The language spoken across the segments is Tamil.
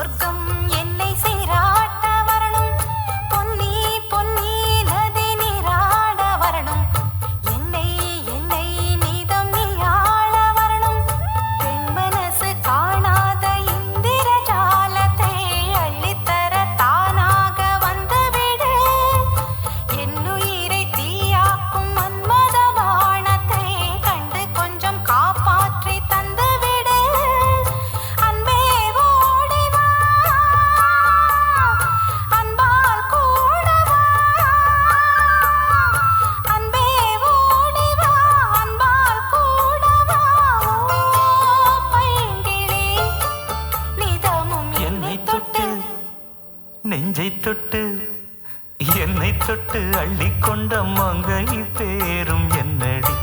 சொர்க்கம் என்னை சீராட்ட வரணும், பொன்னி பொன்னி நதி நீராட வரணும், என்னை என்னை நீதம் நீயாள வரணும், பெண் மனசு காணாத இந்திர ஜாலத்தை அள்ளித்தர தானாக வந்துவிடு, என்னுயிரை தீயாக்கும் மன்மத வானத்தை கண்டு கொஞ்சம் காப்பாற்றி தந்துவிடு, அன்பே ஓடிவா அன்பால் கூடவா, அன்பே ஓடிவா அன்பால் கூடவா, பைங்கிளி நிதமும் என்னை தொட்டு நெஞ்சை தொட்டு என்னை தொட்டு அள்ளிக்கொண்ட மங்கை பேரும் என்னடி,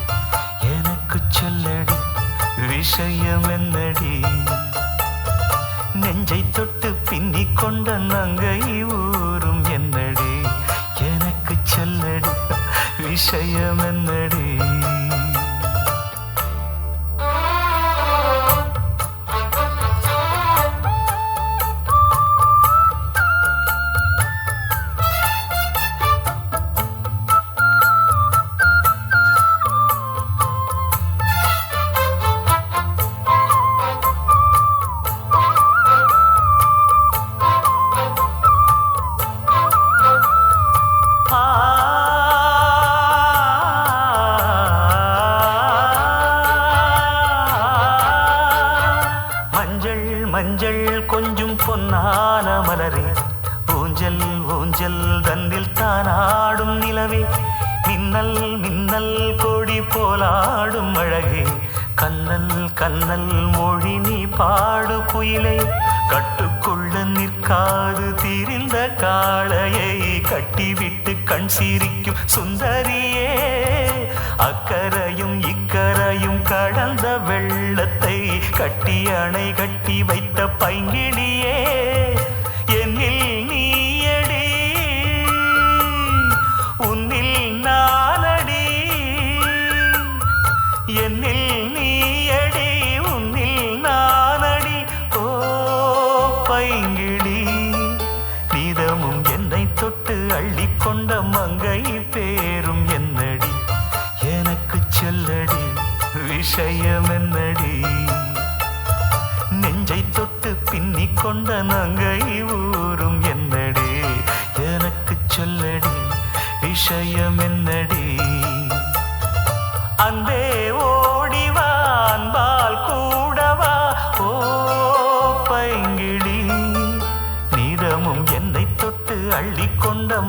எனக்கு சொல்லடி விஷயம் என்னடி, நெஞ்சை தொட்டு பின்னிக் கொண்ட நங்கை ஊரும் என்னடி, எனக்கு சொல்லடி விஷயம் என்னடி. மஞ்சள் மஞ்சள் கொஞ்சம் பொன்னான மலரே, ஊஞ்சல் ஊஞ்சல் தந்தில் தானாடும் நிலவே, மின்னல் மின்னல் கொடி போலாடும் அழகே, கண்ணல் கண்ணல் மொழி நீ பாடு குயிலே, கட்டுக்குள்ள நிற்காது தீரிந்த காளையை கட்டிவிட்டு கண் சிரிக்கும் சுந்தரியே, அக்கரையும் இக்கரையும் கடந்த வெள்ளத்தை கட்டி அணை கட்டி வைத்த பைங்கிளியே, என்னில் நீயடி உன்னில் நானடி, என்னில் நீயடி உன்னில் நானடி, ஓ பைங்கிளி நீதமும் என்னை தொட்டு அள்ளிக்கொண்ட மங்கை பேரும் என்னடி, எனக்கு சொல்லடி விஷயம் என்னடி, நெஞ்சை தொட்டு பின்னிக் கொண்ட நங்கை ஊரும் என்னடி, எனக்கு சொல்லடி விஷயம் என்னடி, அன்பே ஓடிவா அன்பால் கூடவா, ஓ பைங்கிளி நீதமும் என்னை தொட்டு அள்ளிக்கொண்ட